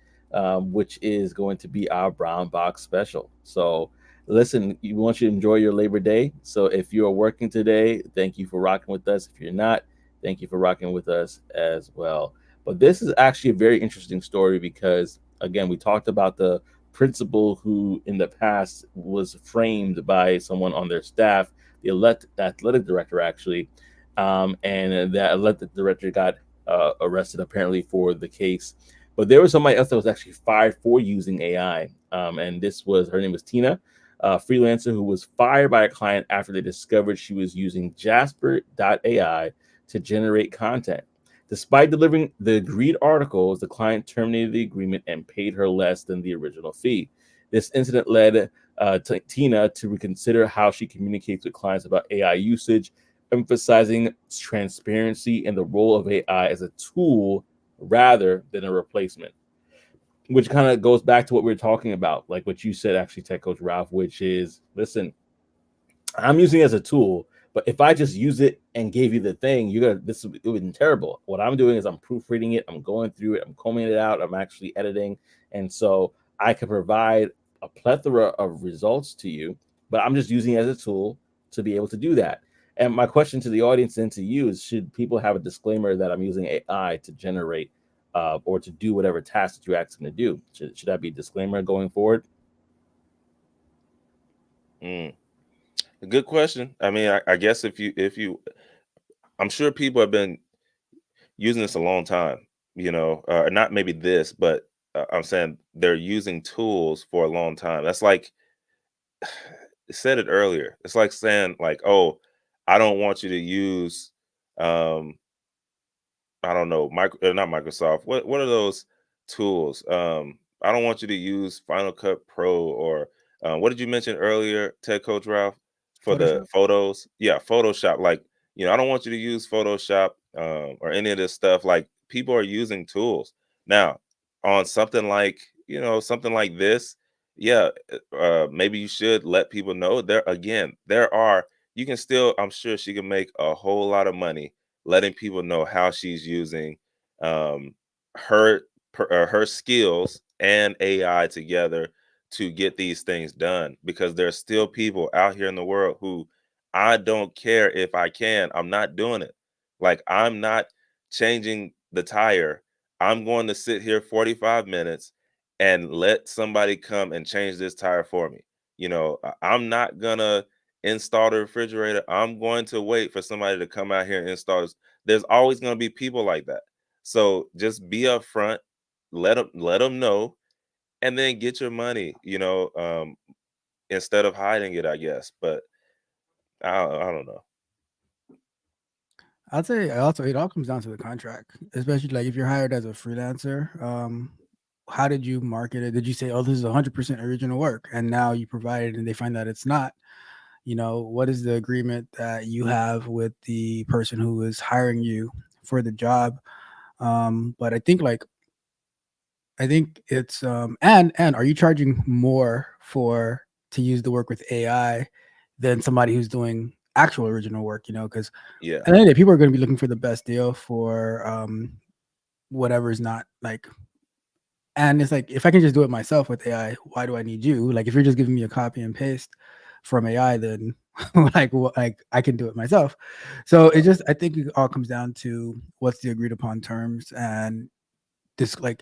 which is going to be our Brown Box special. So, listen, we want you to enjoy your Labor Day. So, if you are working today, thank you for rocking with us. If you're not, thank you for rocking with us as well. But this is actually a very interesting story because, again, we talked about the principal who in the past was framed by someone on their staff, the athletic director actually, and that athletic director got arrested apparently for the case. But there was somebody else that was actually fired for using AI, and this was her name was Tina, a freelancer who was fired by a client after they discovered she was using Jasper.ai to generate content. Despite delivering the agreed articles, the client terminated the agreement and paid her less than the original fee. This incident led Tina to reconsider how she communicates with clients about AI usage, emphasizing transparency and the role of AI as a tool rather than a replacement. Which kind of goes back to what we were talking about, like what you said, actually, Tech Coach Ralph, which is listen, I'm using it as a tool, but if I just use it and gave you the thing, you're gonna it would be terrible. What I'm doing is I'm proofreading it, I'm going through it, I'm combing it out, I'm actually editing, and so I can provide a plethora of results to you, but I'm just using it as a tool to be able to do that. And my question to the audience and to you is: should people have a disclaimer that I'm using AI to generate or to do whatever task that you ask them to do? Should that be a disclaimer going forward? Mm. Good question. I mean, I guess I'm sure people have been using this a long time. Not maybe this, but I'm saying they're using tools for a long time. That's like said it earlier. It's like saying like, "Oh, I don't want you to use um I don't know, not Microsoft. What are those tools? I don't want you to use Final Cut Pro or what did you mention earlier, Ted Coach Ralph, for the Photoshop. photos? Yeah, Photoshop. Like, I don't want you to use Photoshop or any of this stuff. Like, people are using tools now on something like this. Yeah, maybe you should let people know there. Again, there are. You can still. I'm sure she can make a whole lot of money letting people know how she's using um, her her skills and AI together to get these things done. Because there's still people out here in the world who I don't care if I can. I'm not doing it. Like I'm not changing the tire. I'm going to sit here 45 minutes and let somebody come and change this tire for me. I'm not gonna install the refrigerator. I'm going to wait for somebody to come out here and install this. There's always going to be people like that. So just be upfront, let them know, and then get your money. Instead of hiding it, I guess. But I don't know. I'd say also it all comes down to the contract, especially like if you're hired as a freelancer. How did you market it? Did you say, "Oh, this is 100% original work," and now you provide it, and they find that it's not? What is the agreement that you have with the person who is hiring you for the job? But I think it's and are you charging more for to use the work with AI than somebody who's doing actual original work? Because Yeah, at the end of the day, people are going to be looking for the best deal for whatever is not like. And it's like if I can just do it myself with AI, why do I need you? Like if you're just giving me a copy and paste from AI, then like I can do it myself. So it just I think it all comes down to what's the agreed upon terms and this like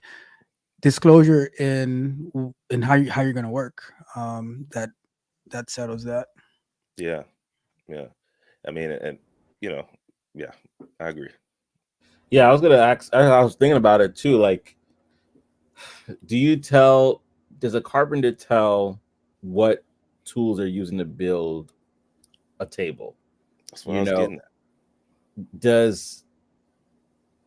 disclosure in how you're gonna work. That settles that. yeah, yeah. I mean, and you know, yeah, I agree. Yeah, I was gonna ask. I was thinking about it too. Like, do you tell? Does a carpenter tell what tools they're using to build a table? That's what I You was know, getting at. does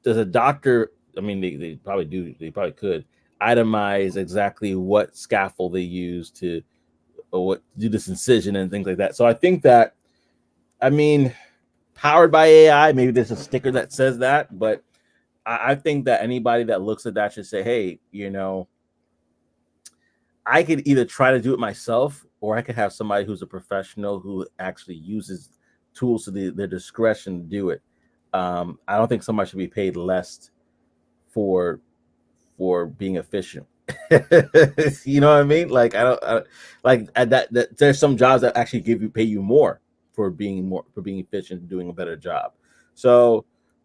does a doctor? I mean, they probably do. They probably could itemize exactly what scaffold they use to or what do this incision and things like that. So I think that I mean powered by AI. Maybe there's a sticker that says that, but I think that anybody that looks at that should say, hey, I could either try to do it myself, or I could have somebody who's a professional who actually uses tools to their discretion to do it. I don't think somebody should be paid less for being efficient. You know what I mean? Like like at that there's some jobs that actually pay you more for being efficient and doing a better job. So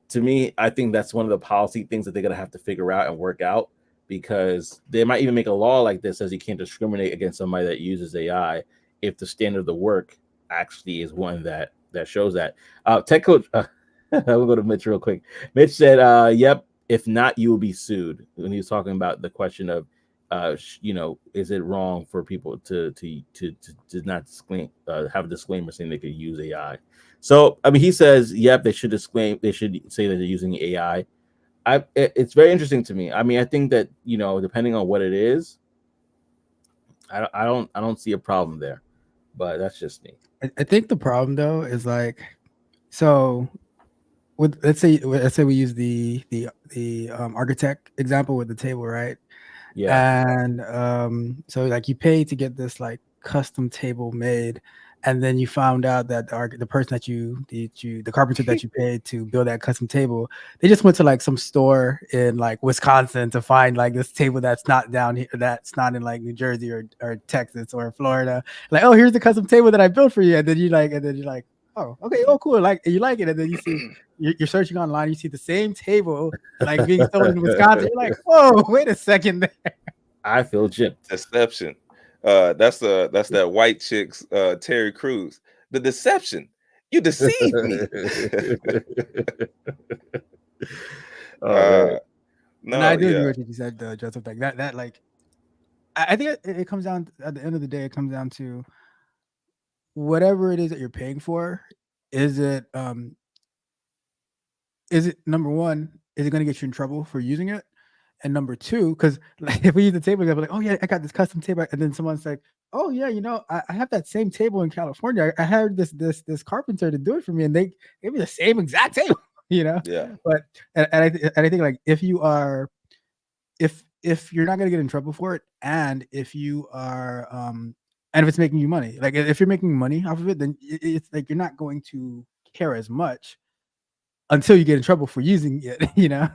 to me, I think that's one of the policy things that they're gonna have to figure out and work out, because they might even make a law like this says you can't discriminate against somebody that uses AI if the standard of the work actually is one that shows that. Tech coach, we'll go to Mitch real quick. Mitch said, "Yep, if not, you will be sued." When he was talking about the question of, is it wrong for people to not have a disclaimer saying they could use AI? So, I mean, he says, "Yep, they should disclaim. They should say that they're using AI." It's very interesting to me. I mean, I think that depending on what it is, I don't see a problem there, but that's just me. I think the problem though is like, so with let's say we use the architect example with the table, right? Yeah. And so like you pay to get this like custom table made, and then you found out that the person the carpenter that you paid to build that custom table, they just went to like some store in like Wisconsin to find like this table that's not down here, that's not in like New Jersey or Texas or Florida. Like, oh, here's the custom table that I built for you, and then you're like, oh, okay, oh, cool, like you like it, and then you see you're searching online, you see the same table like being sold in Wisconsin. You're like, whoa, wait a second. I feel gypped. Deception. That's that white chick's Terry Crews. The deception. You deceived me. Oh man. And I No, do agree yeah. with what you said, Joseph. Like that like I think it comes down at the end of the day, it comes down to whatever it is that you're paying for. Is it number one, is it going to get you in trouble for using it? And number two, because like, if we use the table example, like, oh yeah, I got this custom table, and then someone's like, oh yeah, I have that same table in California. I hired this carpenter to do it for me, and they gave me the same exact table, you know. Yeah. But and I think like if you're not going to get in trouble for it, and if you are and if it's making you money, like if you're making money off of it, then it's like you're not going to care as much until you get in trouble for using it, you know.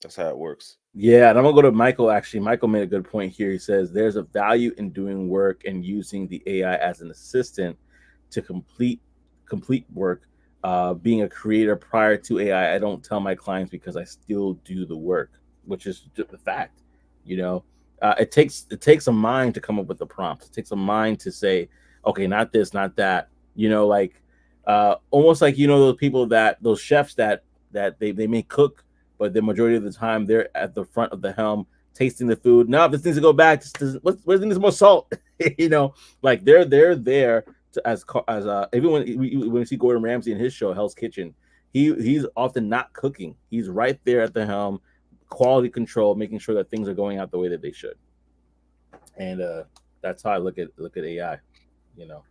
That's how it works. Yeah, and I'm gonna go to Michael. Actually, Michael made a good point here. He says there's a value in doing work and using the AI as an assistant to complete work. Being a creator prior to AI, I don't tell my clients because I still do the work, which is just the fact. You know, it takes a mind to come up with the prompts. It takes a mind to say, okay, not this, not that. Like almost like those chefs that they may cook, but the majority of the time they're at the front of the helm tasting the food. No, this needs to go back. Where's needs more salt? Like they're there to, as everyone when we see Gordon Ramsay in his show Hell's Kitchen, he's often not cooking. He's right there at the helm, quality control, making sure that things are going out the way that they should. And that's how I look at AI. You know.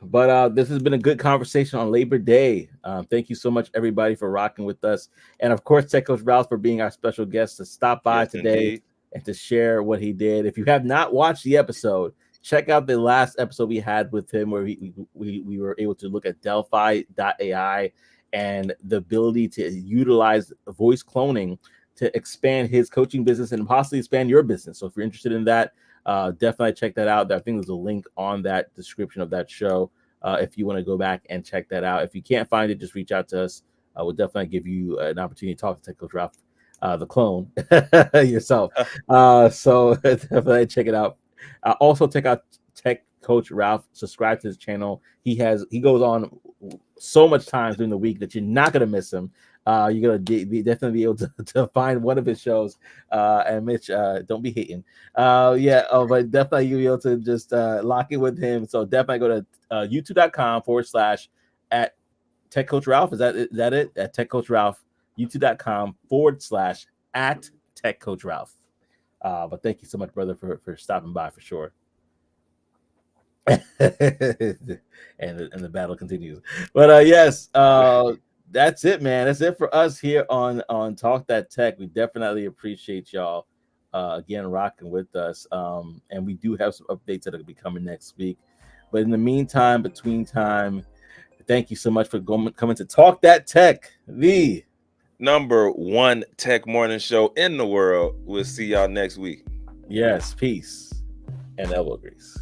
But this has been a good conversation on Labor Day. Thank you so much, everybody, for rocking with us, and of course, Tech Coach Ralph for being our special guest to stop by Yes, today indeed. and to share what he did. If you have not watched the episode, check out the last episode we had with him, where we were able to look at Delphi.ai and the ability to utilize voice cloning to expand his coaching business and possibly expand your business. So if you're interested in that, definitely check that out. I think there's a link on that description of that show if you want to go back and check that out. If you can't find it, just reach out to us. We'll definitely give you an opportunity to talk to Tech Coach Ralph, the clone, yourself. So definitely check it out. Also check out Tech Coach Ralph. Subscribe to his channel. He goes on so much times during the week that you're not gonna miss him. You're gonna definitely be able to find one of his shows. And Mitch, don't be hating. Yeah, but definitely you'll be able to just lock in with him. So definitely go to youtube.com/ at Tech Coach Ralph. Is that it? At Tech Coach Ralph, youtube.com/ at Tech Coach Ralph. But thank you so much, brother, for stopping by for sure. and the battle continues. But yes, that's it, man. That's it for us here on Talk That Tech. We definitely appreciate y'all again rocking with us. And we do have some updates that are gonna be coming next week. But in the meantime, between time, thank you so much for coming to Talk That Tech. The #1 tech morning show in the world. We'll see y'all next week. yes, peace and elbow grease.